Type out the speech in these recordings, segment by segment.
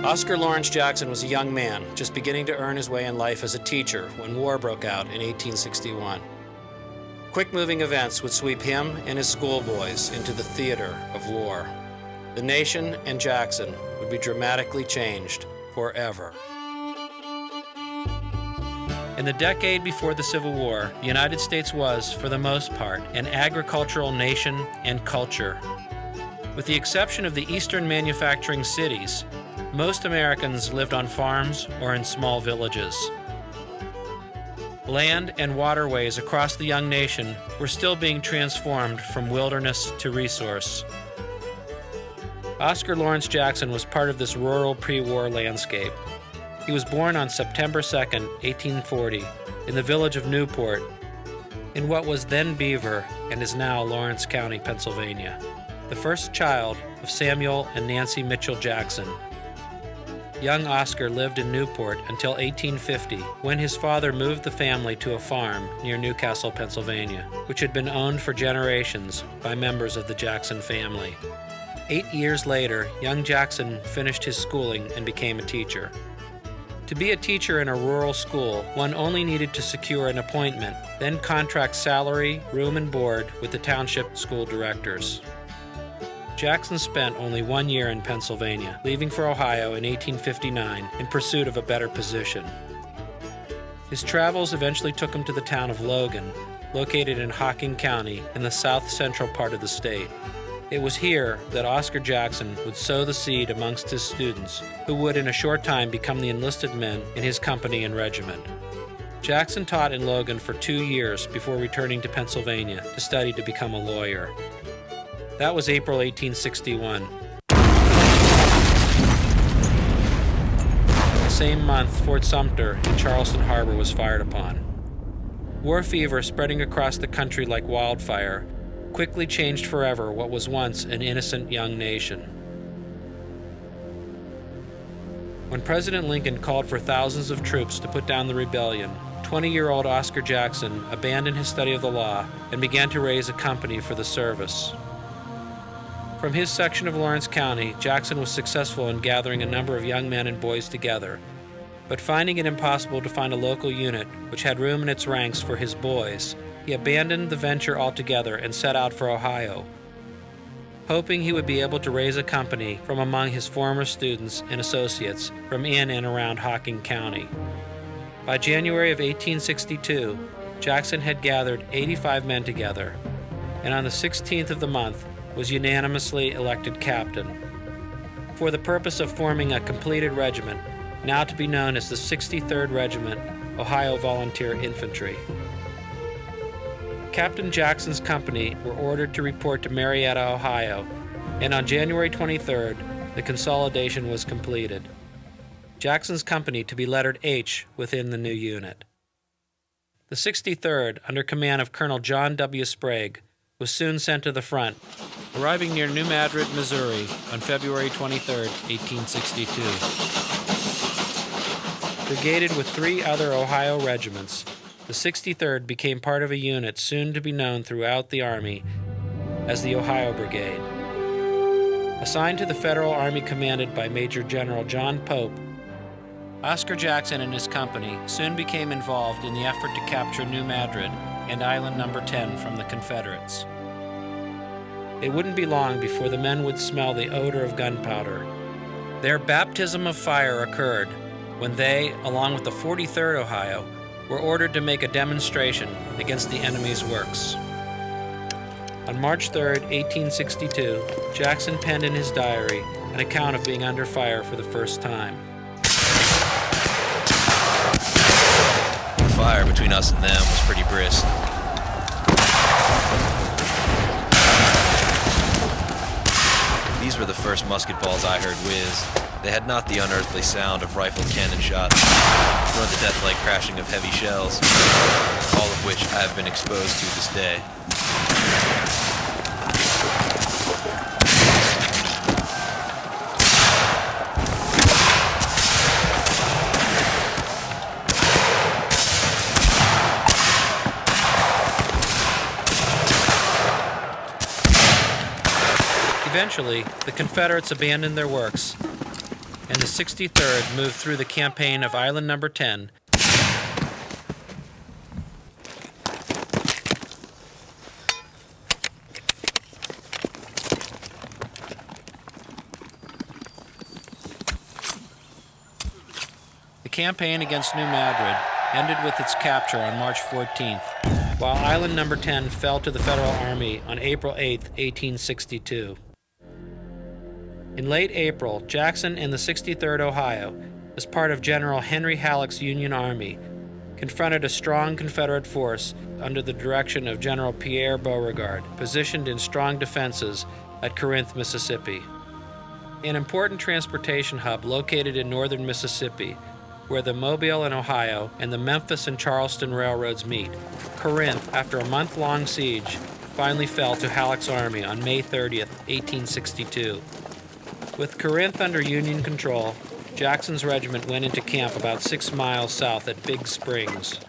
Oscar Lawrence Jackson was a young man, just beginning to earn his way in life as a teacher when war broke out in 1861. Quick-moving events would sweep him and his schoolboys into the theater of war. The nation and Jackson would be dramatically changed forever. In the decade before the Civil War, the United States was, for the most part, an agricultural nation and culture. With the exception of the eastern manufacturing cities, most Americans lived on farms or in small villages. Land and waterways across the young nation were still being transformed from wilderness to resource. Oscar Lawrence Jackson was part of this rural pre-war landscape. He was born on September 2, 1840, in the village of Newport, in what was then Beaver and is now Lawrence County, Pennsylvania, the first child of Samuel and Nancy Mitchell Jackson. Young Oscar lived in Newport until 1850, when his father moved the family to a farm near Newcastle, Pennsylvania, which had been owned for generations by members of the Jackson family. 8 years later, young Jackson finished his schooling and became a teacher. To be a teacher in a rural school, one only needed to secure an appointment, then contract salary, room and board with the township school directors. Jackson spent only 1 year in Pennsylvania, leaving for Ohio in 1859 in pursuit of a better position. His travels eventually took him to the town of Logan, located in Hocking County in the south-central part of the state. It was here that Oscar Jackson would sow the seed amongst his students, who would in a short time become the enlisted men in his company and regiment. Jackson taught in Logan for 2 years before returning to Pennsylvania to study to become a lawyer. That was April 1861. The same month, Fort Sumter in Charleston Harbor was fired upon. War fever spreading across the country like wildfire quickly changed forever what was once an innocent young nation. When President Lincoln called for thousands of troops to put down the rebellion, 20-year-old Oscar Jackson abandoned his study of the law and began to raise a company for the service. From his section of Lawrence County, Jackson was successful in gathering a number of young men and boys together, but finding it impossible to find a local unit which had room in its ranks for his boys, he abandoned the venture altogether and set out for Ohio, hoping he would be able to raise a company from among his former students and associates from in and around Hocking County. By January of 1862, Jackson had gathered 85 men together, and on the 16th of the month was unanimously elected captain, for the purpose of forming a completed regiment, now to be known as the 63rd Regiment, Ohio Volunteer Infantry. Captain Jackson's company were ordered to report to Marietta, Ohio, and on January 23rd, the consolidation was completed. Jackson's company to be lettered H within the new unit. The 63rd, under command of Colonel John W. Sprague, was soon sent to the front, arriving near New Madrid, Missouri on February 23, 1862. Brigaded with 3 other Ohio regiments, the 63rd became part of a unit soon to be known throughout the Army as the Ohio Brigade. Assigned to the Federal Army commanded by Major General John Pope, Oscar Jackson and his company soon became involved in the effort to capture New Madrid and Island No. 10 from the Confederates. It wouldn't be long before the men would smell the odor of gunpowder. Their baptism of fire occurred when they, along with the 43rd Ohio, were ordered to make a demonstration against the enemy's works. On March 3, 1862, Jackson penned in his diary an account of being under fire for the first time. The fire between us and them was pretty brisk. These were the first musket balls I heard whiz. They had not the unearthly sound of rifled cannon shots, nor the death-like crashing of heavy shells, all of which I have been exposed to this day. Eventually, the Confederates abandoned their works, and the 63rd moved through the campaign of Island No. 10. The campaign against New Madrid ended with its capture on March 14th, while Island No. 10 fell to the Federal Army on April 8, 1862. In late April, Jackson and the 63rd Ohio, as part of General Henry Halleck's Union Army, confronted a strong Confederate force under the direction of General Pierre Beauregard, positioned in strong defenses at Corinth, Mississippi. An important transportation hub located in northern Mississippi, where the Mobile and Ohio and the Memphis and Charleston railroads meet, Corinth, after a month-long siege, finally fell to Halleck's army on May 30, 1862. With Corinth under Union control, Jackson's regiment went into camp about 6 miles south at Big Springs.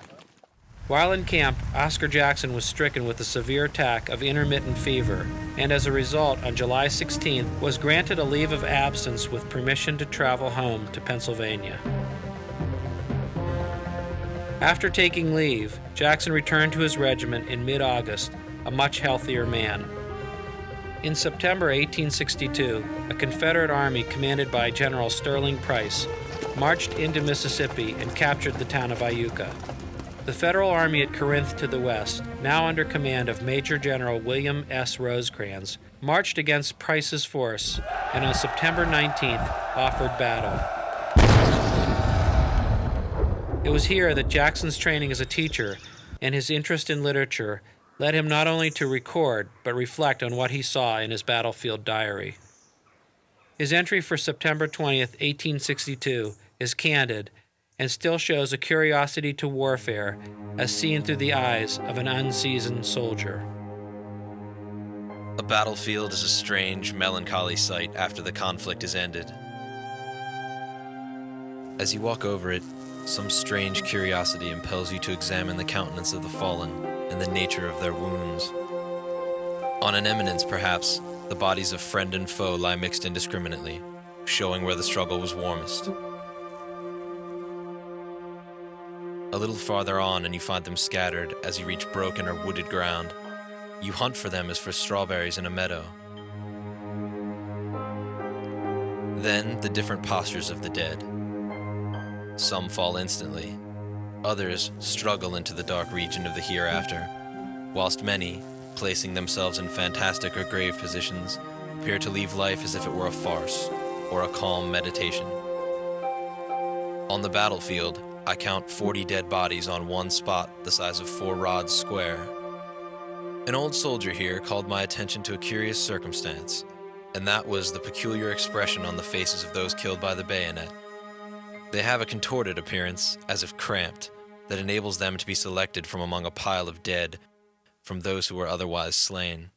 While in camp, Oscar Jackson was stricken with a severe attack of intermittent fever, and as a result, on July 16th, was granted a leave of absence with permission to travel home to Pennsylvania. After taking leave, Jackson returned to his regiment in mid-August, a much healthier man. In September 1862, a Confederate army commanded by General Sterling Price marched into Mississippi and captured the town of Iuka. The Federal Army at Corinth to the west, now under command of Major General William S. Rosecrans, marched against Price's force and on September 19th offered battle. It was here that Jackson's training as a teacher and his interest in literature led him not only to record, but reflect on what he saw in his battlefield diary. His entry for September 20th, 1862 is candid and still shows a curiosity to warfare as seen through the eyes of an unseasoned soldier. A battlefield is a strange, melancholy sight after the conflict is ended. As you walk over it, some strange curiosity impels you to examine the countenance of the fallen and the nature of their wounds. On an eminence, perhaps, the bodies of friend and foe lie mixed indiscriminately, showing where the struggle was warmest. A little farther on and you find them scattered as you reach broken or wooded ground. You hunt for them as for strawberries in a meadow. Then the different postures of the dead. Some fall instantly. Others struggle into the dark region of the hereafter, whilst many, placing themselves in fantastic or grave positions, appear to leave life as if it were a farce or a calm meditation. On the battlefield, I count 40 dead bodies on one spot the size of 4 rods square. An old soldier here called my attention to a curious circumstance, and that was the peculiar expression on the faces of those killed by the bayonet. They have a contorted appearance, as if cramped, that enables them to be selected from among a pile of dead from those who were otherwise slain.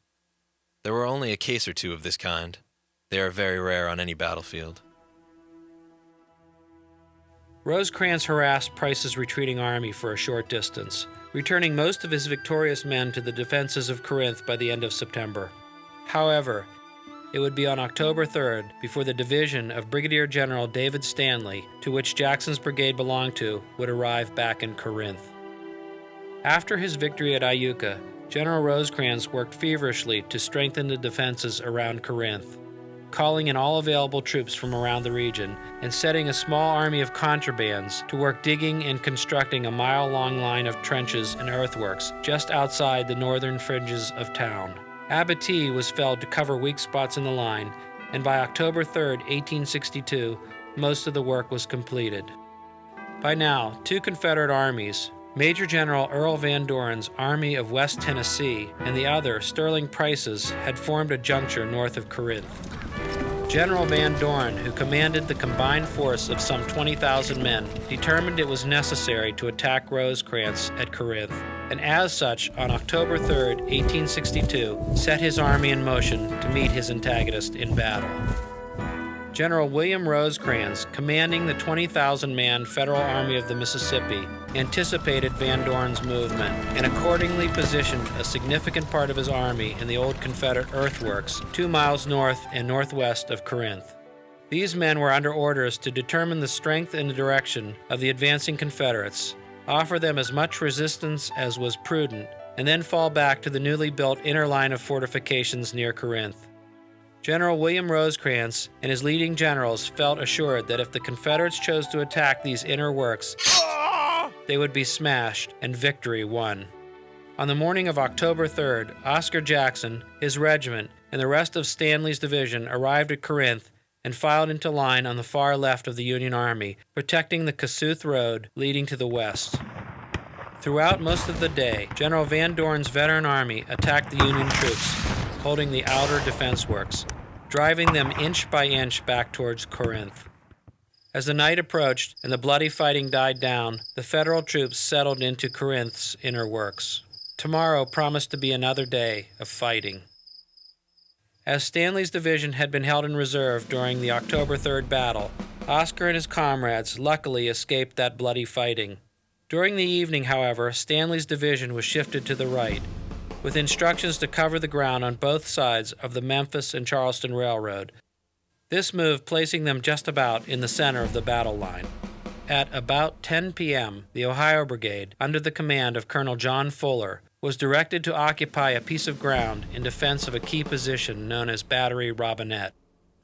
There were only a case or two of this kind. They are very rare on any battlefield. Rosecrans harassed Price's retreating army for a short distance, returning most of his victorious men to the defenses of Corinth by the end of September. However, it would be on October 3rd before the division of Brigadier General David Stanley, to which Jackson's brigade belonged to, would arrive back in Corinth. After his victory at Iuka, General Rosecrans worked feverishly to strengthen the defenses around Corinth, calling in all available troops from around the region and setting a small army of contrabands to work digging and constructing a mile-long line of trenches and earthworks just outside the northern fringes of town. Abattis was felled to cover weak spots in the line, and by October 3, 1862, most of the work was completed. By now, 2 Confederate armies, Major General Earl Van Doren's Army of West Tennessee and the other, Sterling Price's, had formed a juncture north of Corinth. General Van Doren, who commanded the combined force of some 20,000 men, determined it was necessary to attack Rosecrans at Corinth, and as such, on October 3, 1862, set his army in motion to meet his antagonist in battle. General William Rosecrans, commanding the 20,000-man Federal Army of the Mississippi, anticipated Van Doren's movement and accordingly positioned a significant part of his army in the old Confederate earthworks 2 miles north and northwest of Corinth. These men were under orders to determine the strength and the direction of the advancing Confederates, offer them as much resistance as was prudent, and then fall back to the newly built inner line of fortifications near Corinth. General William Rosecrans and his leading generals felt assured that if the Confederates chose to attack these inner works, they would be smashed and victory won. On the morning of October 3rd, Oscar Jackson, his regiment, and the rest of Stanley's division arrived at Corinth and filed into line on the far left of the Union Army, protecting the Kossuth Road leading to the west. Throughout most of the day, General Van Dorn's veteran army attacked the Union troops, holding the outer defense works, driving them inch by inch back towards Corinth. As the night approached and the bloody fighting died down, the Federal troops settled into Corinth's inner works. Tomorrow promised to be another day of fighting. As Stanley's division had been held in reserve during the October 3rd battle, Oscar and his comrades luckily escaped that bloody fighting. During the evening, however, Stanley's division was shifted to the right, with instructions to cover the ground on both sides of the Memphis and Charleston Railroad, this move placing them just about in the center of the battle line. At about 10 p.m., the Ohio Brigade, under the command of Colonel John Fuller, was directed to occupy a piece of ground in defense of a key position known as Battery Robinette.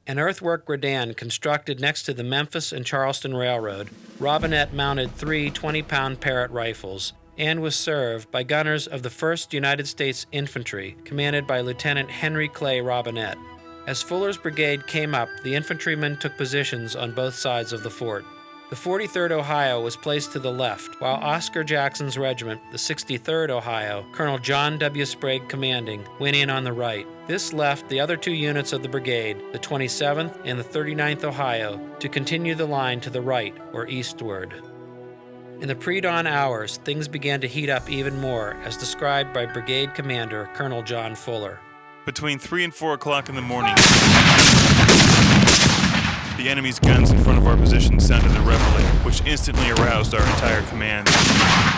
An earthwork redan constructed next to the Memphis and Charleston Railroad, Robinette mounted 3 20-pound Parrott rifles and was served by gunners of the 1st United States Infantry, commanded by Lieutenant Henry Clay Robinette. As Fuller's brigade came up, the infantrymen took positions on both sides of the fort. The 43rd Ohio was placed to the left, while Oscar Jackson's regiment, the 63rd Ohio, Colonel John W. Sprague commanding, went in on the right. This left the other 2 units of the brigade, the 27th and the 39th Ohio, to continue the line to the right, or eastward. In the pre-dawn hours, things began to heat up even more, as described by Brigade Commander Colonel John Fuller. Between 3 and 4 o'clock in the morning, the enemy's guns in front of our position sounded a reveille, which instantly aroused our entire command.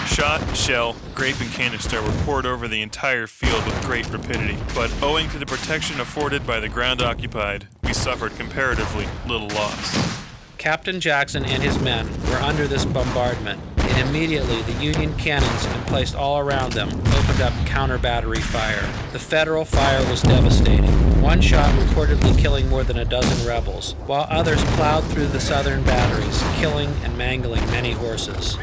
Shot, shell, grape, and canister were poured over the entire field with great rapidity, but owing to the protection afforded by the ground occupied, we suffered comparatively little loss. Captain Jackson and his men were under this bombardment, and immediately the Union cannons emplaced all around them opened up counter-battery fire. The Federal fire was devastating. One shot reportedly killing more than a dozen rebels, while others plowed through the southern batteries, killing and mangling many horses.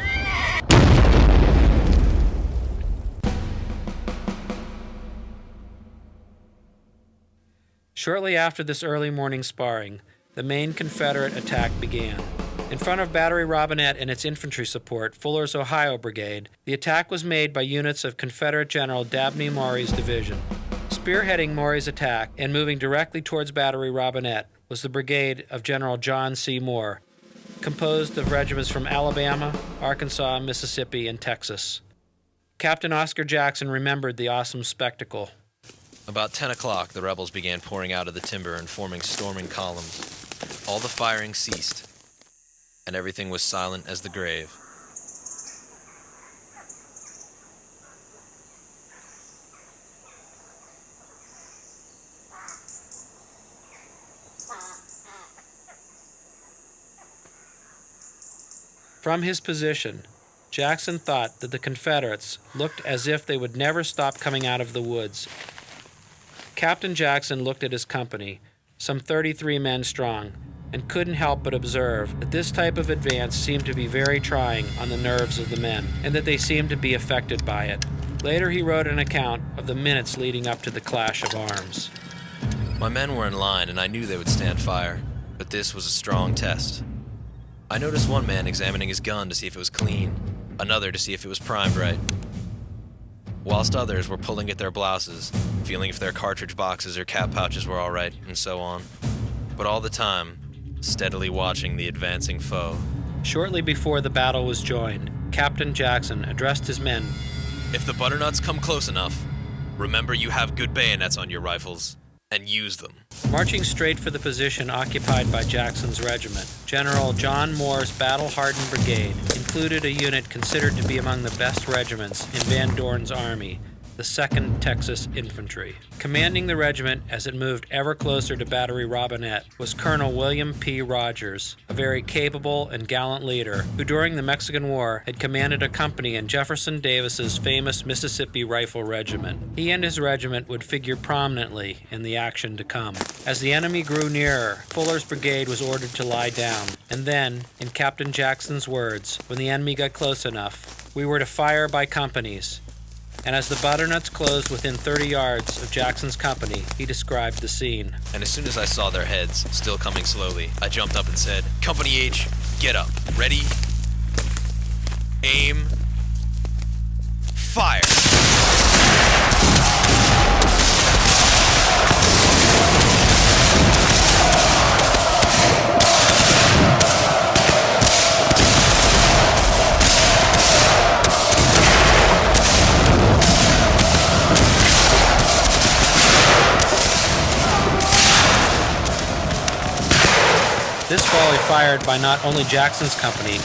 Shortly after this early morning sparring, the main Confederate attack began. In front of Battery Robinette and its infantry support, Fuller's Ohio Brigade, the attack was made by units of Confederate General Dabney Maury's division. Spearheading Maury's attack and moving directly towards Battery Robinette was the brigade of General John C. Moore, composed of regiments from Alabama, Arkansas, Mississippi, and Texas. Captain Oscar Jackson remembered the awesome spectacle. About 10 o'clock, the rebels began pouring out of the timber and forming storming columns. All the firing ceased, and everything was silent as the grave. From his position, Jackson thought that the Confederates looked as if they would never stop coming out of the woods. Captain Jackson looked at his company, some 33 men strong, and couldn't help but observe that this type of advance seemed to be very trying on the nerves of the men, and that they seemed to be affected by it. Later he wrote an account of the minutes leading up to the clash of arms. My men were in line, and I knew they would stand fire, but this was a strong test. I noticed one man examining his gun to see if it was clean, another to see if it was primed right, whilst others were pulling at their blouses, feeling if their cartridge boxes or cap pouches were all right, and so on. But all the time, steadily watching the advancing foe. Shortly before the battle was joined, Captain Jackson addressed his men. If the butternuts come close enough, remember you have good bayonets on your rifles, and use them. Marching straight for the position occupied by Jackson's regiment, General John Moore's battle-hardened brigade included a unit considered to be among the best regiments in Van Dorn's army, the the 2nd Texas Infantry. Commanding the regiment as it moved ever closer to Battery Robinette was Colonel William P. Rogers, a very capable and gallant leader who during the Mexican War had commanded a company in Jefferson Davis's famous Mississippi Rifle Regiment. He and his regiment would figure prominently in the action to come. As the enemy grew nearer, Fuller's brigade was ordered to lie down, and then, in Captain Jackson's words, when the enemy got close enough, we were to fire by companies. And as the butternuts closed within 30 yards of Jackson's company, he described the scene. And as soon as I saw their heads, still coming slowly, I jumped up and said, "Company H, get up. Ready? Aim. Fire!" This volley fired by not only Jackson's company,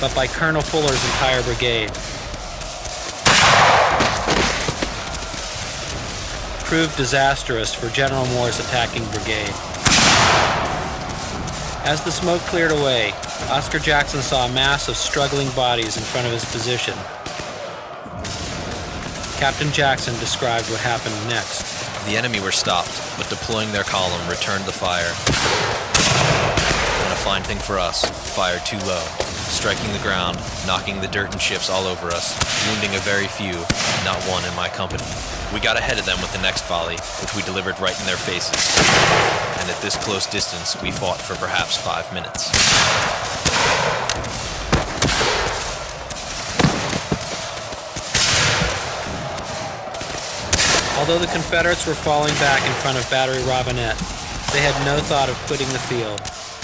but by Colonel Fuller's entire brigade, proved disastrous for General Moore's attacking brigade. As the smoke cleared away, Oscar Jackson saw a mass of struggling bodies in front of his position. Captain Jackson described what happened next. The enemy were stopped, but deploying their column returned the fire. And a fine thing for us, fired too low, striking the ground, knocking the dirt and chips all over us, wounding a very few, not one in my company. We got ahead of them with the next volley, which we delivered right in their faces. And at this close distance, we fought for perhaps 5 minutes. Although the Confederates were falling back in front of Battery Robinette, they had no thought of quitting the field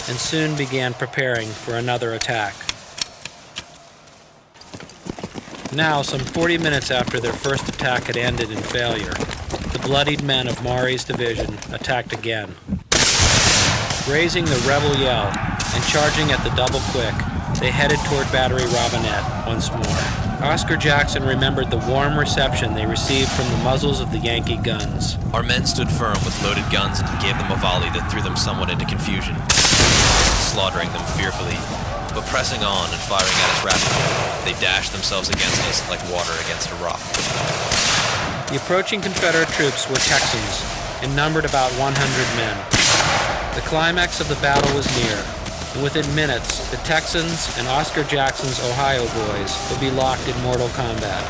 and soon began preparing for another attack. Now, some 40 minutes after their first attack had ended in failure, the bloodied men of Maury's division attacked again. Raising the rebel yell and charging at the double quick, they headed toward Battery Robinette once more. Oscar Jackson remembered the warm reception they received from the muzzles of the Yankee guns. Our men stood firm with loaded guns and gave them a volley that threw them somewhat into confusion, slaughtering them fearfully. But pressing on and firing at us rapidly, they dashed themselves against us like water against a rock. The approaching Confederate troops were Texans and numbered about 100 men. The climax of the battle was near, and within minutes, the Texans and Oscar Jackson's Ohio boys would be locked in mortal combat.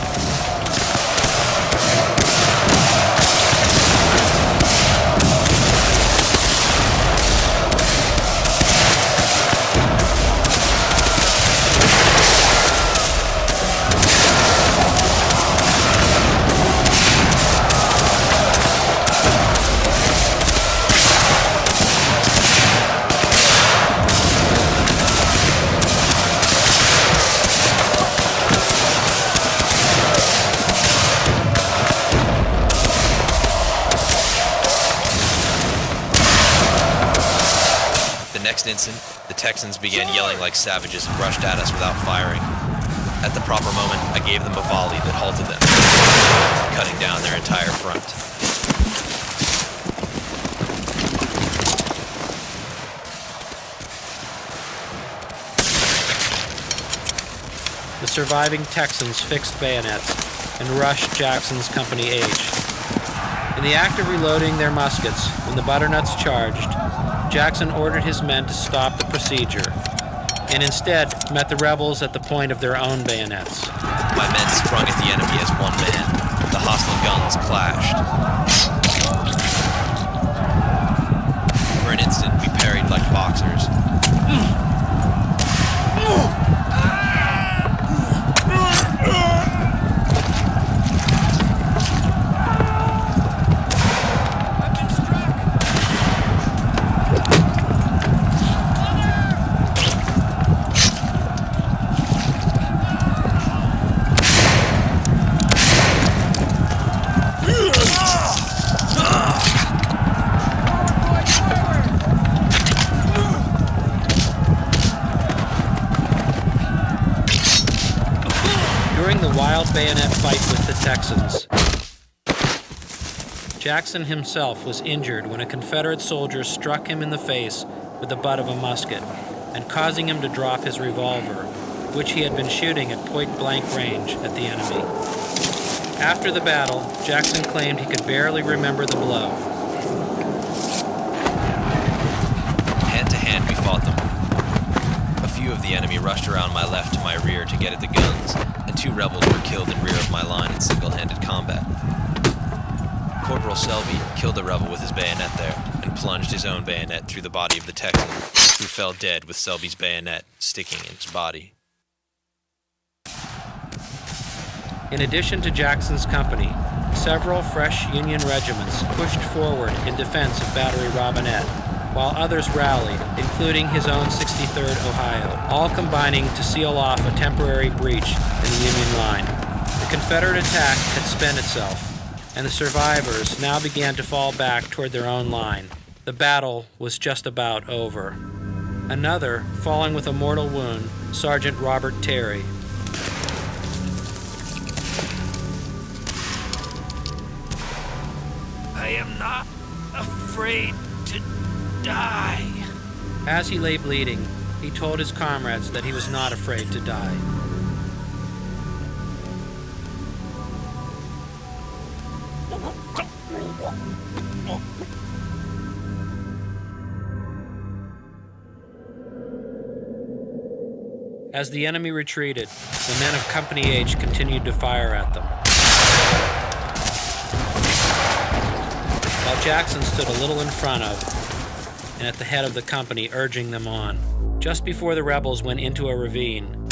Next instant, the Texans began yelling like savages and rushed at us without firing. At the proper moment, I gave them a volley that halted them, cutting down their entire front. The surviving Texans fixed bayonets and rushed Jackson's Company H. In the act of reloading their muskets, when the butternuts charged, Jackson ordered his men to stop the procedure, and instead met the rebels at the point of their own bayonets. My men sprung at the enemy as one man. The hostile guns clashed. For an instant, we parried like boxers. fight with the Texans. Jackson himself was injured when a Confederate soldier struck him in the face with the butt of a musket, and causing him to drop his revolver, which he had been shooting at point-blank range at the enemy. After the battle, Jackson claimed he could barely remember the blow. Hand-to-hand we fought them. A few of the enemy rushed around my left to my rear to get at the guns, and 2 rebels were killed in rear of my line in single-handed combat. Corporal Selby killed a rebel with his bayonet there, and plunged his own bayonet through the body of the Texan, who fell dead with Selby's bayonet sticking in his body. In addition to Jackson's company, several fresh Union regiments pushed forward in defense of Battery Robinette, while others rallied, including his own 63rd Ohio, all combining to seal off a temporary breach in the Union line. The Confederate attack had spent itself, and the survivors now began to fall back toward their own line. The battle was just about over. Another, falling with a mortal wound, Sergeant Robert Terry. I am not afraid to die. As he lay bleeding, he told his comrades that he was not afraid to die. As the enemy retreated, the men of Company H continued to fire at them. While Jackson stood a little in front of and at the head of the company, urging them on. Just before the rebels went into a ravine,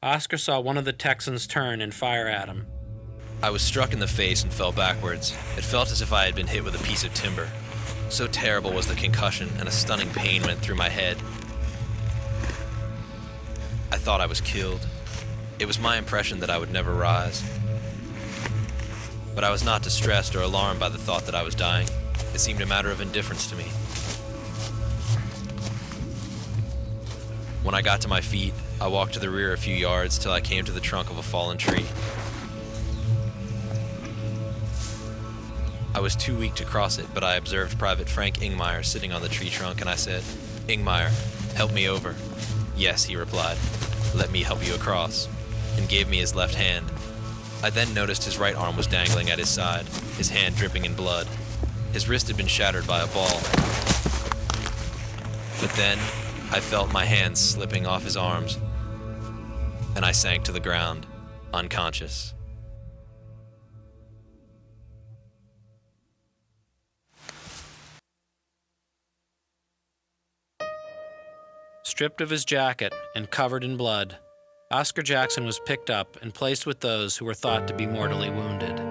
Oscar saw one of the Texans turn and fire at him. I was struck in the face and fell backwards. It felt as if I had been hit with a piece of timber. So terrible was the concussion, and a stunning pain went through my head. I thought I was killed. It was my impression that I would never rise. But I was not distressed or alarmed by the thought that I was dying. It seemed a matter of indifference to me. When I got to my feet, I walked to the rear a few yards till I came to the trunk of a fallen tree. I was too weak to cross it, but I observed Private Frank Ingmeyer sitting on the tree trunk, and I said, "Ingmeyer, help me over." "Yes," he replied. "Let me help you across," and gave me his left hand. I then noticed his right arm was dangling at his side, his hand dripping in blood. His wrist had been shattered by a ball. But then, I felt my hands slipping off his arms, and I sank to the ground, unconscious. Stripped of his jacket and covered in blood, Oscar Jackson was picked up and placed with those who were thought to be mortally wounded.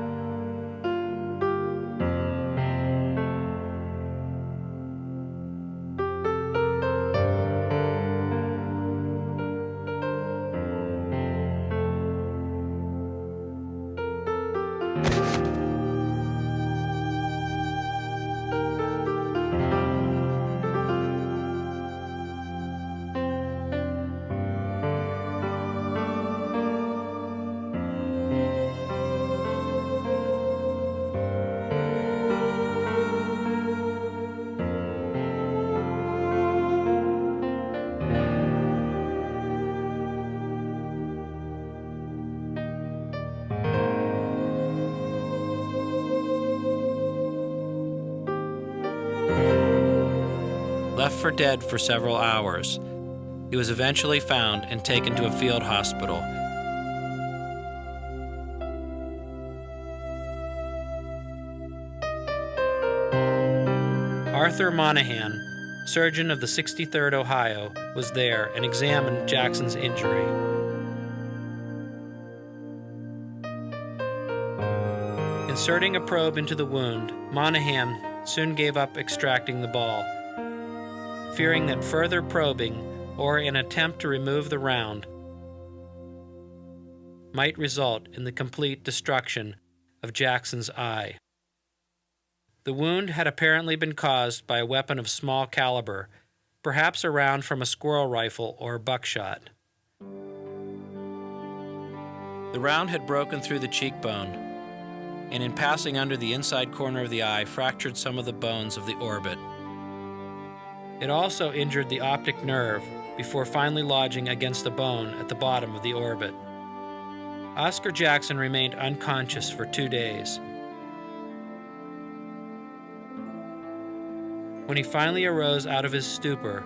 Left for dead for several hours, he was eventually found and taken to a field hospital. Arthur Monahan, surgeon of the 63rd Ohio, was there and examined Jackson's injury. Inserting a probe into the wound, Monahan soon gave up extracting the ball, fearing that further probing or an attempt to remove the round might result in the complete destruction of Jackson's eye. The wound had apparently been caused by a weapon of small caliber, perhaps a round from a squirrel rifle or buckshot. The round had broken through the cheekbone, and in passing under the inside corner of the eye, fractured some of the bones of the orbit. It also injured the optic nerve before finally lodging against a bone at the bottom of the orbit. Oscar Jackson remained unconscious for 2 days. When he finally arose out of his stupor,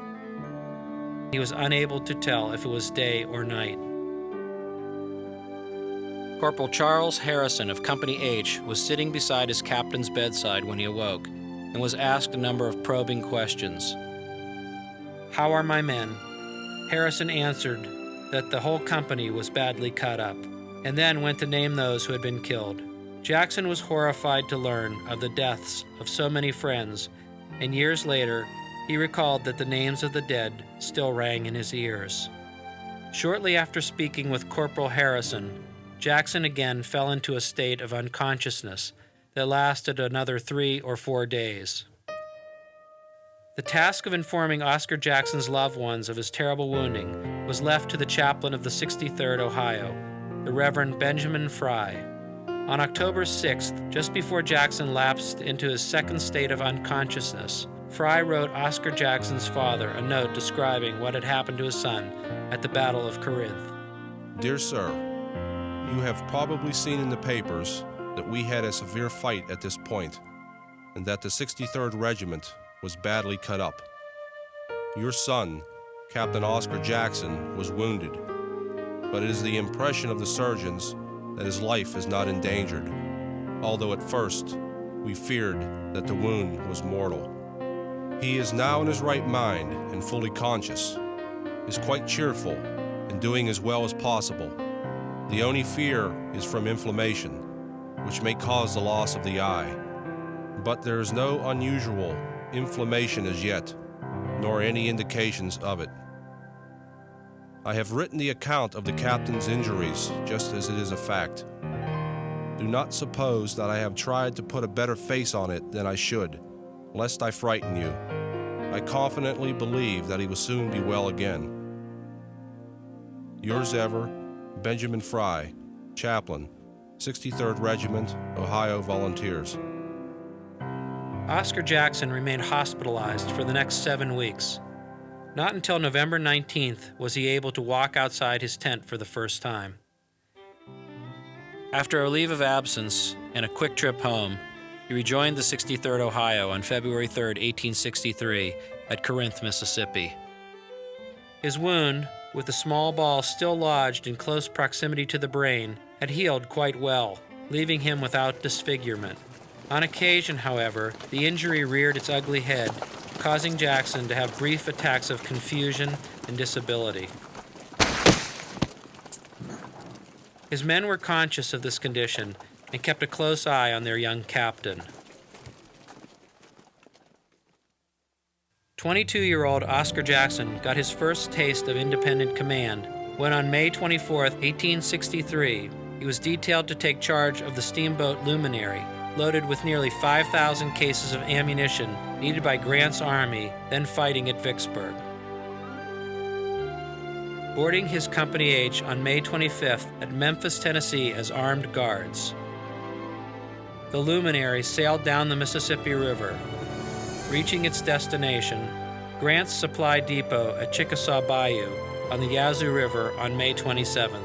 he was unable to tell if it was day or night. Corporal Charles Harrison of Company H was sitting beside his captain's bedside when he awoke and was asked a number of probing questions. "How are my men?" Harrison answered that the whole company was badly cut up, and then went to name those who had been killed. Jackson was horrified to learn of the deaths of so many friends, and years later, he recalled that the names of the dead still rang in his ears. Shortly after speaking with Corporal Harrison, Jackson again fell into a state of unconsciousness that lasted another 3 or 4 days. The task of informing Oscar Jackson's loved ones of his terrible wounding was left to the chaplain of the 63rd Ohio, the Reverend Benjamin Fry. On October 6th, just before Jackson lapsed into his second state of unconsciousness, Fry wrote Oscar Jackson's father a note describing what had happened to his son at the Battle of Corinth. Dear Sir, you have probably seen in the papers that we had a severe fight at this point, and that the 63rd Regiment was badly cut up. Your son, Captain Oscar Jackson, was wounded, but it is the impression of the surgeons that his life is not endangered, although at first we feared that the wound was mortal. He is now in his right mind and fully conscious, is quite cheerful and doing as well as possible. The only fear is from inflammation, which may cause the loss of the eye, but there is no unusual inflammation as yet, nor any indications of it. I have written the account of the captain's injuries just as it is a fact. Do not suppose that I have tried to put a better face on it than I should, lest I frighten you. I confidently believe that he will soon be well again. Yours ever, Benjamin Fry, Chaplain, 63rd Regiment, Ohio Volunteers. Oscar Jackson remained hospitalized for the next 7 weeks. Not until November 19th was he able to walk outside his tent for the first time. After a leave of absence and a quick trip home, he rejoined the 63rd Ohio on February 3, 1863, at Corinth, Mississippi. His wound, with a small ball still lodged in close proximity to the brain, had healed quite well, leaving him without disfigurement. On occasion, however, the injury reared its ugly head, causing Jackson to have brief attacks of confusion and disability. His men were conscious of this condition and kept a close eye on their young captain. 22-year-old Oscar Jackson got his first taste of independent command when on May 24, 1863, he was detailed to take charge of the steamboat Luminary, loaded with nearly 5,000 cases of ammunition needed by Grant's army, then fighting at Vicksburg. Boarding his Company H on May 25th at Memphis, Tennessee as armed guards. The Luminary sailed down the Mississippi River. Reaching its destination, Grant's supply depot at Chickasaw Bayou on the Yazoo River on May 27th.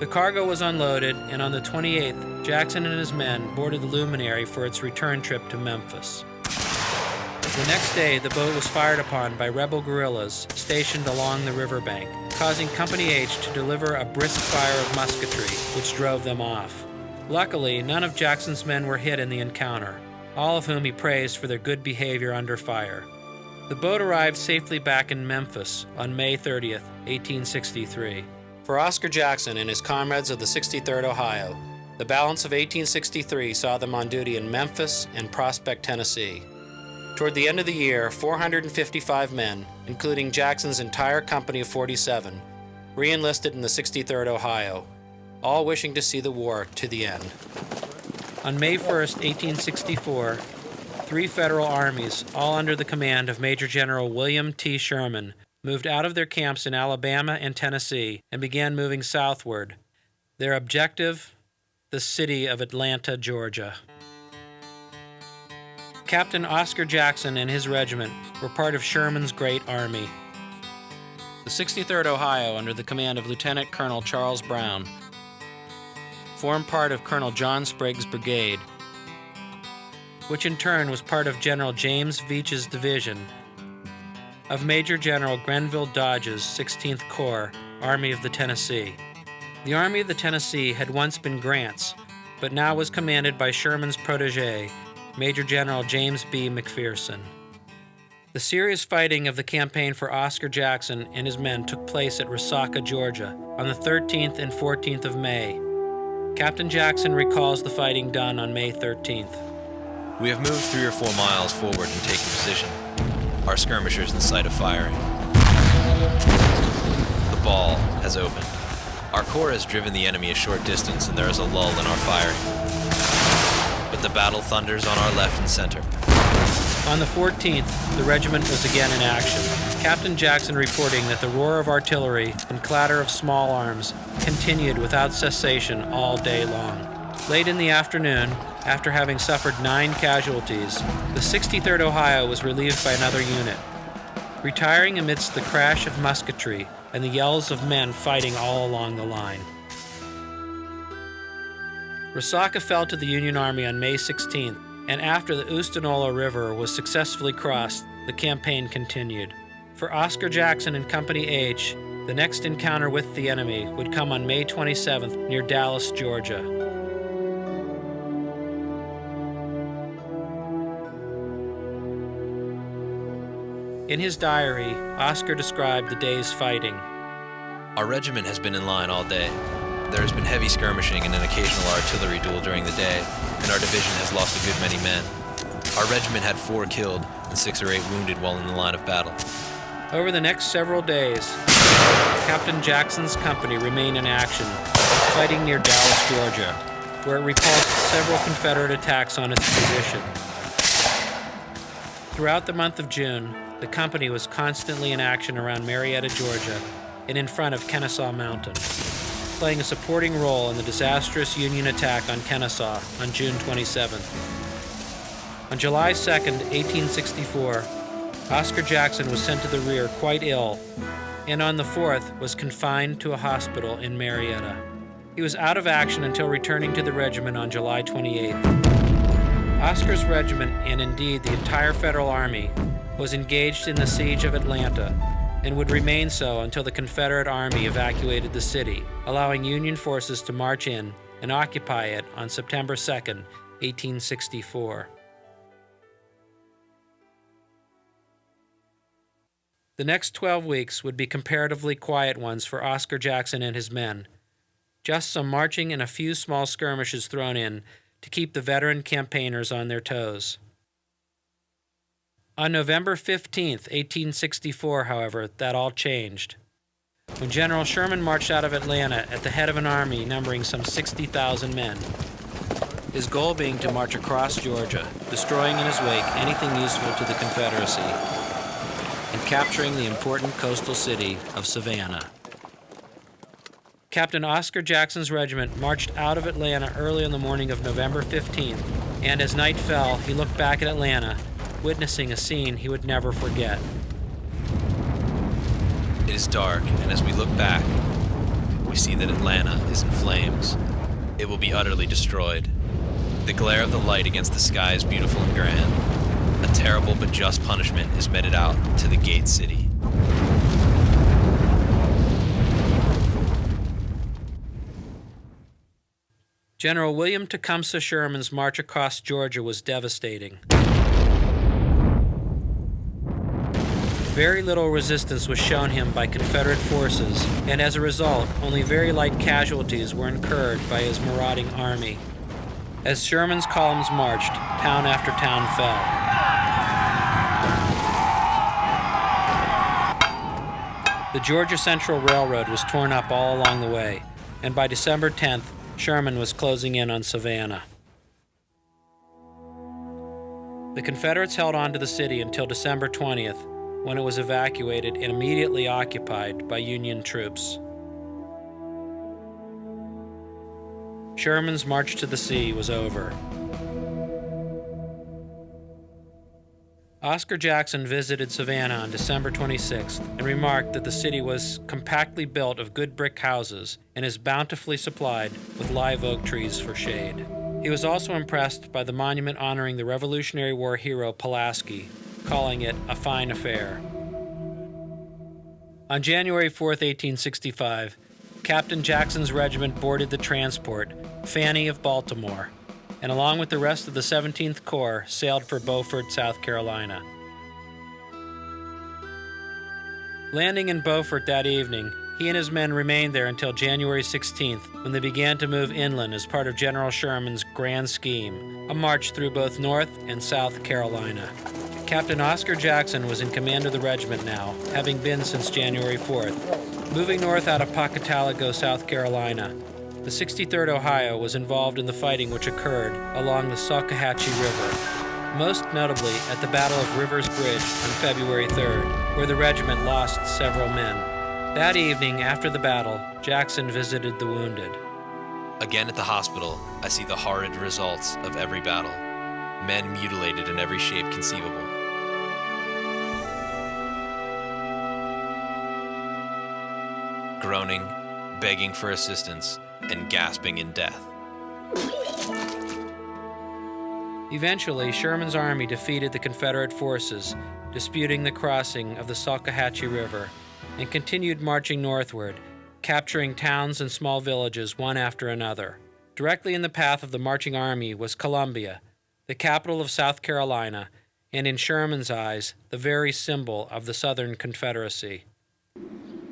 The cargo was unloaded, and on the 28th, Jackson and his men boarded the Luminary for its return trip to Memphis. The next day, the boat was fired upon by rebel guerrillas stationed along the riverbank, causing Company H to deliver a brisk fire of musketry, which drove them off. Luckily, none of Jackson's men were hit in the encounter, all of whom he praised for their good behavior under fire. The boat arrived safely back in Memphis on May 30th, 1863. For Oscar Jackson and his comrades of the 63rd Ohio, the balance of 1863 saw them on duty in Memphis and Prospect, Tennessee. Toward the end of the year, 455 men, including Jackson's entire company of 47, re-enlisted in the 63rd Ohio, all wishing to see the war to the end. On May 1st, 1864, 3 federal armies, all under the command of Major General William T. Sherman, moved out of their camps in Alabama and Tennessee and began moving southward. Their objective, the city of Atlanta, Georgia. Captain Oscar Jackson and his regiment were part of Sherman's great army. The 63rd Ohio, under the command of Lieutenant Colonel Charles Brown, formed part of Colonel John Sprague's brigade, which in turn was part of General James Veach's division of Major General Grenville Dodge's 16th Corps, Army of the Tennessee. The Army of the Tennessee had once been Grant's, but now was commanded by Sherman's protege, Major General James B. McPherson. The serious fighting of the campaign for Oscar Jackson and his men took place at Resaca, Georgia, on the 13th and 14th of May. Captain Jackson recalls the fighting done on May 13th. We have moved 3 or 4 miles forward and taken position. Our skirmishers in sight of firing. The ball has opened. Our corps has driven the enemy a short distance and there is a lull in our firing. But the battle thunders on our left and center. On the 14th, the regiment was again in action. Captain Jackson reporting that the roar of artillery and clatter of small arms continued without cessation all day long. Late in the afternoon, after having suffered 9 casualties, the 63rd Ohio was relieved by another unit, retiring amidst the crash of musketry and the yells of men fighting all along the line. Resaca fell to the Union Army on May 16th, and after the Oostenaula River was successfully crossed, the campaign continued. For Oscar Jackson and Company H, the next encounter with the enemy would come on May 27th near Dallas, Georgia. In his diary, Oscar described the day's fighting. Our regiment has been in line all day. There has been heavy skirmishing and an occasional artillery duel during the day, and our division has lost a good many men. Our regiment had 4 killed and 6 or 8 wounded while in the line of battle. Over the next several days, Captain Jackson's company remained in action, fighting near Dallas, Georgia, where it repulsed several Confederate attacks on its position. Throughout the month of June, the company was constantly in action around Marietta, Georgia, and in front of Kennesaw Mountain, playing a supporting role in the disastrous Union attack on Kennesaw on June 27th. On July 2nd, 1864, Oscar Jackson was sent to the rear quite ill, and on the 4th was confined to a hospital in Marietta. He was out of action until returning to the regiment on July 28th. Oscar's regiment, and indeed the entire Federal Army, was engaged in the siege of Atlanta, and would remain so until the Confederate Army evacuated the city, allowing Union forces to march in and occupy it on September 2nd, 1864. The next 12 weeks would be comparatively quiet ones for Oscar Jackson and his men. Just some marching and a few small skirmishes thrown in to keep the veteran campaigners on their toes. On November 15th, 1864, however, that all changed. When General Sherman marched out of Atlanta at the head of an army numbering some 60,000 men, his goal being to march across Georgia, destroying in his wake anything useful to the Confederacy, and capturing the important coastal city of Savannah. Captain Oscar Jackson's regiment marched out of Atlanta early on the morning of November 15th, and as night fell, he looked back at Atlanta, witnessing a scene he would never forget. It is dark, and as we look back, we see that Atlanta is in flames. It will be utterly destroyed. The glare of the light against the sky is beautiful and grand. A terrible but just punishment is meted out to the Gate City. General William Tecumseh Sherman's march across Georgia was devastating. Very little resistance was shown him by Confederate forces, and as a result, only very light casualties were incurred by his marauding army. As Sherman's columns marched, town after town fell. The Georgia Central Railroad was torn up all along the way, and by December 10th, Sherman was closing in on Savannah. The Confederates held on to the city until December 20th, when it was evacuated and immediately occupied by Union troops. Sherman's march to the sea was over. Oscar Jackson visited Savannah on December 26th and remarked that the city was compactly built of good brick houses and is bountifully supplied with live oak trees for shade. He was also impressed by the monument honoring the Revolutionary War hero Pulaski, calling it a fine affair. On January 4, 1865, Captain Jackson's regiment boarded the transport Fanny of Baltimore, and along with the rest of the 17th Corps sailed for Beaufort, South Carolina. Landing in Beaufort that evening, he and his men remained there until January 16th, when they began to move inland as part of General Sherman's grand scheme, a march through both North and South Carolina. Captain Oscar Jackson was in command of the regiment now, having been since January 4th. Moving north out of Pocataligo, South Carolina, the 63rd Ohio was involved in the fighting which occurred along the Salkehatchie River, most notably at the Battle of Rivers Bridge on February 3rd, where the regiment lost several men. That evening, after the battle, Jackson visited the wounded. Again at the hospital, I see the horrid results of every battle. Men mutilated in every shape conceivable. Groaning, begging for assistance, and gasping in death. Eventually, Sherman's army defeated the Confederate forces, disputing the crossing of the Salkehatchie River, and continued marching northward, capturing towns and small villages one after another. Directly in the path of the marching army was Columbia, the capital of South Carolina, and in Sherman's eyes, the very symbol of the Southern Confederacy.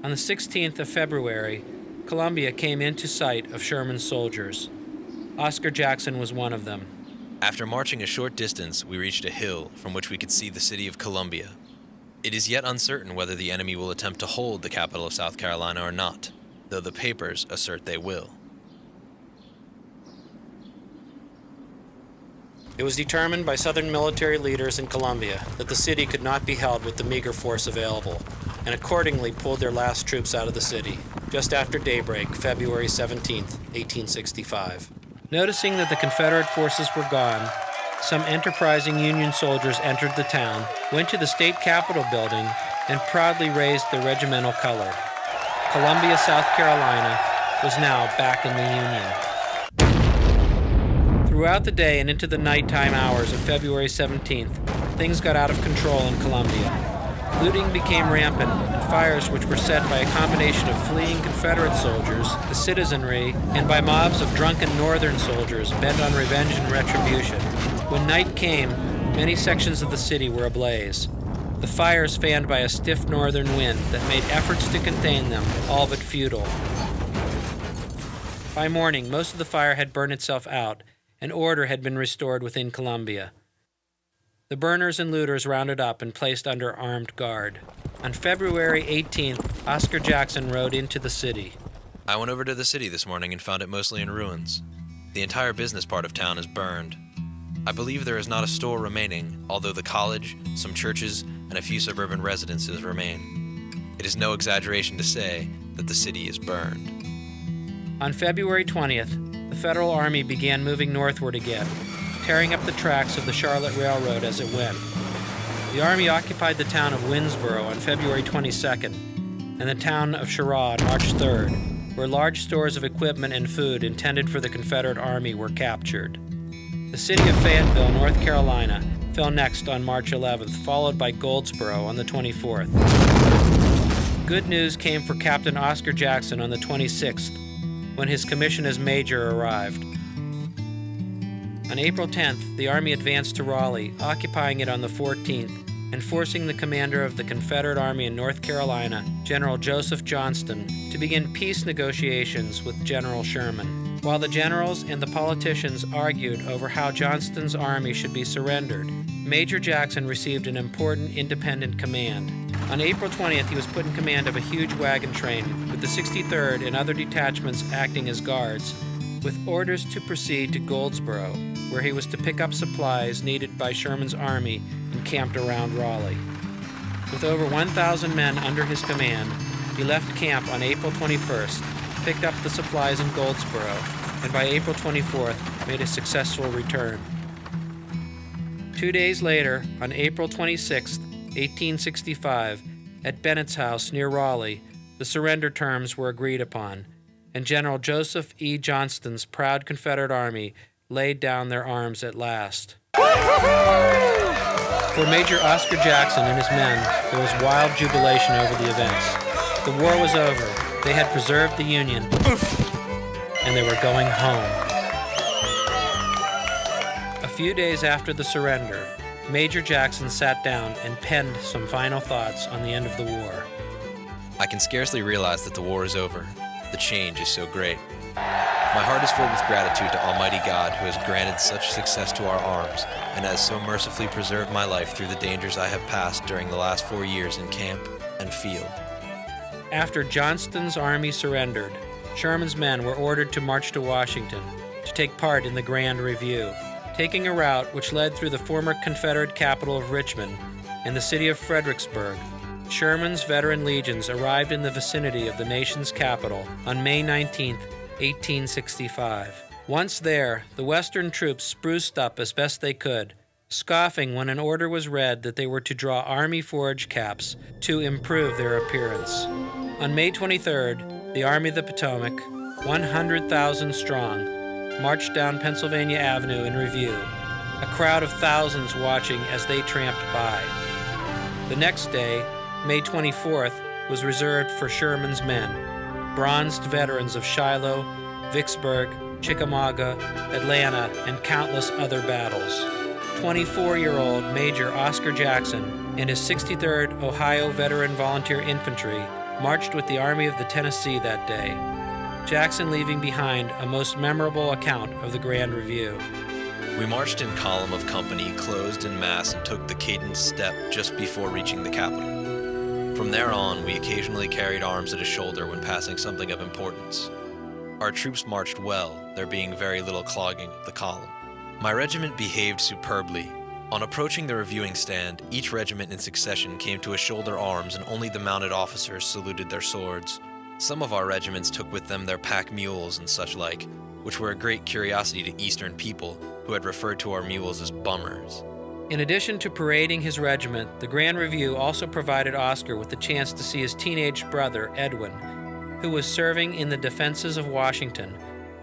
On the 16th of February, Columbia came into sight of Sherman's soldiers. Oscar Jackson was one of them. After marching a short distance, we reached a hill from which we could see the city of Columbia. It is yet uncertain whether the enemy will attempt to hold the capital of South Carolina or not, though the papers assert they will. It was determined by Southern military leaders in Columbia that the city could not be held with the meager force available, and accordingly pulled their last troops out of the city, just after daybreak, February 17, 1865. Noticing that the Confederate forces were gone, some enterprising Union soldiers entered the town, went to the state capitol building, and proudly raised their regimental color. Columbia, South Carolina, was now back in the Union. Throughout the day and into the nighttime hours of February 17th, things got out of control in Columbia. Looting became rampant, and fires which were set by a combination of fleeing Confederate soldiers, the citizenry, and by mobs of drunken Northern soldiers bent on revenge and retribution. When night came, many sections of the city were ablaze. The fires fanned by a stiff northern wind that made efforts to contain them all but futile. By morning, most of the fire had burned itself out, and order had been restored within Columbia. The burners and looters rounded up and placed under armed guard. On February 18th, Oscar Jackson rode into the city. I went over to the city this morning and found it mostly in ruins. The entire business part of town is burned. I believe there is not a store remaining, although the college, some churches, and a few suburban residences remain. It is no exaggeration to say that the city is burned. On February 20th, the Federal Army began moving northward again, tearing up the tracks of the Charlotte Railroad as it went. The Army occupied the town of Winnsboro on February 22nd, and the town of Cheraw on March 3rd, where large stores of equipment and food intended for the Confederate Army were captured. The city of Fayetteville, North Carolina, fell next on March 11th, followed by Goldsboro on the 24th. Good news came for Captain Oscar Jackson on the 26th, when his commission as major arrived. On April 10th, the Army advanced to Raleigh, occupying it on the 14th, and forcing the commander of the Confederate Army in North Carolina, General Joseph Johnston, to begin peace negotiations with General Sherman. While the generals and the politicians argued over how Johnston's army should be surrendered, Major Jackson received an important independent command. On April 20th, he was put in command of a huge wagon train, with the 63rd and other detachments acting as guards, with orders to proceed to Goldsboro, where he was to pick up supplies needed by Sherman's army encamped around Raleigh. With over 1,000 men under his command, he left camp on April 21st, picked up the supplies in Goldsboro, and by April 24th made a successful return. 2 days later, on April 26, 1865, at Bennett's house near Raleigh, the surrender terms were agreed upon, and General Joseph E. Johnston's proud Confederate Army laid down their arms at last. For Major Oscar Jackson and his men, there was wild jubilation over the events. The war was over. They had preserved the Union, and they were going home. A few days after the surrender, Major Jackson sat down and penned some final thoughts on the end of the war. I can scarcely realize that the war is over. The change is so great. My heart is filled with gratitude to Almighty God, who has granted such success to our arms and has so mercifully preserved my life through the dangers I have passed during the last 4 years in camp and field. After Johnston's army surrendered, Sherman's men were ordered to march to Washington to take part in the Grand Review, taking a route which led through the former Confederate capital of Richmond and the city of Fredericksburg. Sherman's veteran legions arrived in the vicinity of the nation's capital on May 19, 1865. Once there, the Western troops spruced up as best they could, scoffing when an order was read that they were to draw army forage caps to improve their appearance. On May 23rd, the Army of the Potomac, 100,000 strong, marched down Pennsylvania Avenue in review, a crowd of thousands watching as they tramped by. The next day, May 24th, was reserved for Sherman's men, bronzed veterans of Shiloh, Vicksburg, Chickamauga, Atlanta, and countless other battles. 24-year-old Major Oscar Jackson and his 63rd Ohio Volunteer Infantry marched with the Army of the Tennessee that day, Jackson leaving behind a most memorable account of the Grand Review. We marched in column of company, closed in mass, and took the cadenced step just before reaching the capital. From there on, we occasionally carried arms at a shoulder when passing something of importance. Our troops marched well, there being very little clogging of the column. My regiment behaved superbly. On approaching the reviewing stand, each regiment in succession came to a shoulder arms and only the mounted officers saluted their swords. Some of our regiments took with them their pack mules and such like, which were a great curiosity to Eastern people who had referred to our mules as bummers. In addition to parading his regiment, the Grand Review also provided Oscar with the chance to see his teenage brother, Edwin, who was serving in the defenses of Washington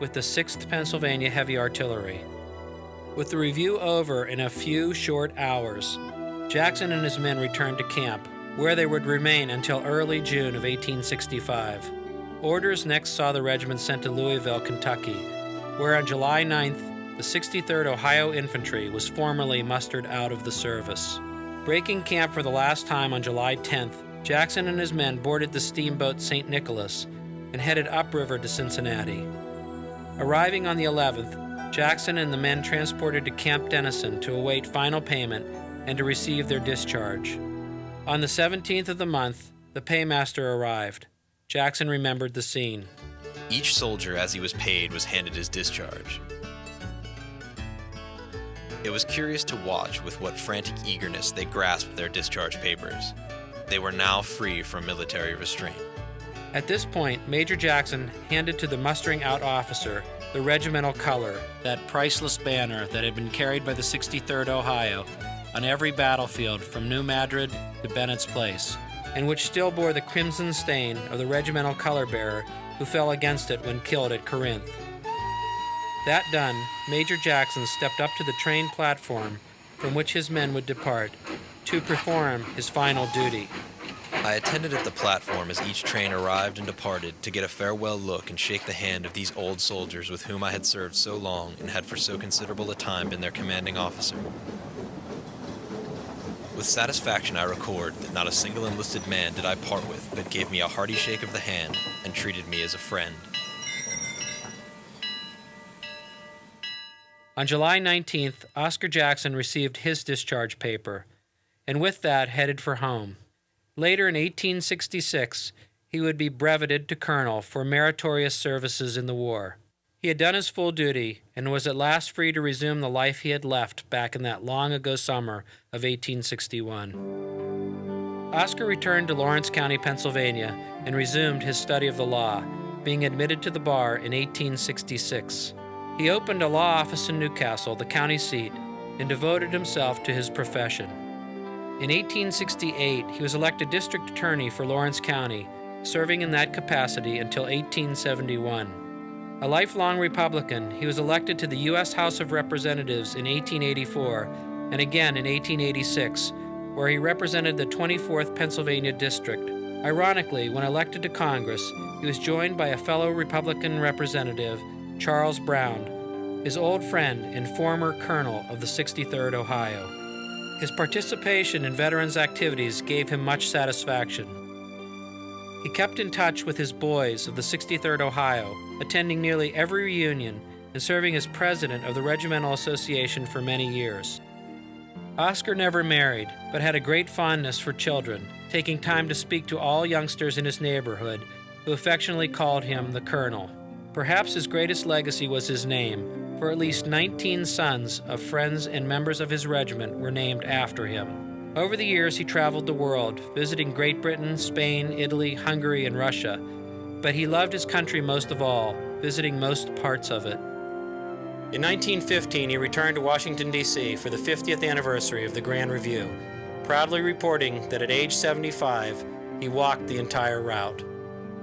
with the 6th Pennsylvania Heavy Artillery. With the review over in a few short hours, Jackson and his men returned to camp, where they would remain until early June of 1865. Orders next saw the regiment sent to Louisville, Kentucky, where on July 9th, the 63rd Ohio Infantry was formally mustered out of the service. Breaking camp for the last time on July 10th, Jackson and his men boarded the steamboat St. Nicholas and headed upriver to Cincinnati. Arriving on the 11th, Jackson and the men transported to Camp Dennison to await final payment and to receive their discharge. On the 17th of the month, the paymaster arrived. Jackson remembered the scene. Each soldier, as he was paid, was handed his discharge. It was curious to watch with what frantic eagerness they grasped their discharge papers. They were now free from military restraint. At this point, Major Jackson handed to the mustering out officer the regimental color, that priceless banner that had been carried by the 63rd Ohio on every battlefield from New Madrid to Bennett's Place, and which still bore the crimson stain of the regimental color bearer who fell against it when killed at Corinth. That done, Major Jackson stepped up to the train platform from which his men would depart to perform his final duty. I attended at the platform as each train arrived and departed to get a farewell look and shake the hand of these old soldiers with whom I had served so long and had for so considerable a time been their commanding officer. With satisfaction I record that not a single enlisted man did I part with but gave me a hearty shake of the hand and treated me as a friend. On July 19th, Oscar Jackson received his discharge paper, and with that headed for home. Later in 1866, he would be breveted to colonel for meritorious services in the war. He had done his full duty and was at last free to resume the life he had left back in that long ago summer of 1861. Oscar returned to Lawrence County, Pennsylvania, and resumed his study of the law, being admitted to the bar in 1866. He opened a law office in Newcastle, the county seat, and devoted himself to his profession. In 1868, he was elected district attorney for Lawrence County, serving in that capacity until 1871. A lifelong Republican, he was elected to the U.S. House of Representatives in 1884 and again in 1886, where he represented the 24th Pennsylvania District. Ironically, when elected to Congress, he was joined by a fellow Republican representative, Charles Brown, his old friend and former colonel of the 63rd Ohio. His participation in veterans' activities gave him much satisfaction. He kept in touch with his boys of the 63rd Ohio, attending nearly every reunion and serving as president of the Regimental Association for many years. Oscar never married, but had a great fondness for children, taking time to speak to all youngsters in his neighborhood, who affectionately called him the Colonel. Perhaps his greatest legacy was his name, for at least 19 sons of friends and members of his regiment were named after him. Over the years, he traveled the world, visiting Great Britain, Spain, Italy, Hungary, and Russia, but he loved his country most of all, visiting most parts of it. In 1915, he returned to Washington, D.C. for the 50th anniversary of the Grand Review, proudly reporting that at age 75, he walked the entire route.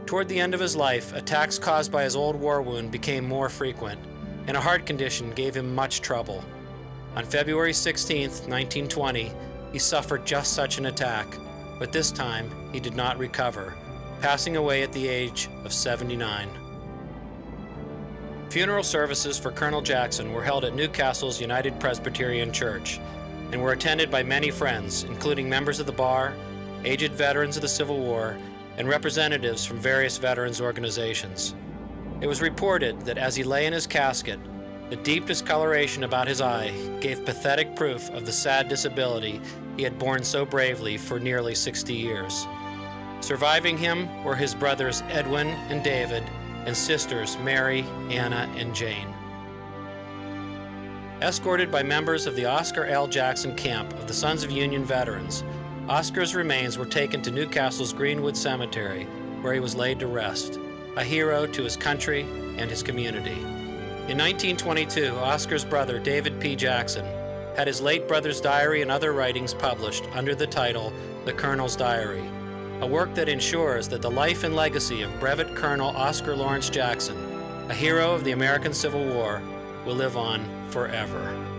Toward the end of his life, attacks caused by his old war wound became more frequent, and a heart condition gave him much trouble. On February 16, 1920, he suffered just such an attack, but this time he did not recover, passing away at the age of 79. Funeral services for Colonel Jackson were held at Newcastle's United Presbyterian Church and were attended by many friends, including members of the bar, aged veterans of the Civil War, and representatives from various veterans organizations. It was reported that as he lay in his casket, the deep discoloration about his eye gave pathetic proof of the sad disability he had borne so bravely for nearly 60 years. Surviving him were his brothers Edwin and David, and sisters Mary, Anna, and Jane. Escorted by members of the Oscar L. Jackson camp of the Sons of Union Veterans, Oscar's remains were taken to Newcastle's Greenwood Cemetery, where he was laid to rest, a hero to his country and his community. In 1922, Oscar's brother, David P. Jackson, had his late brother's diary and other writings published under the title The Colonel's Diary, a work that ensures that the life and legacy of Brevet Colonel Oscar Lawrence Jackson, a hero of the American Civil War, will live on forever.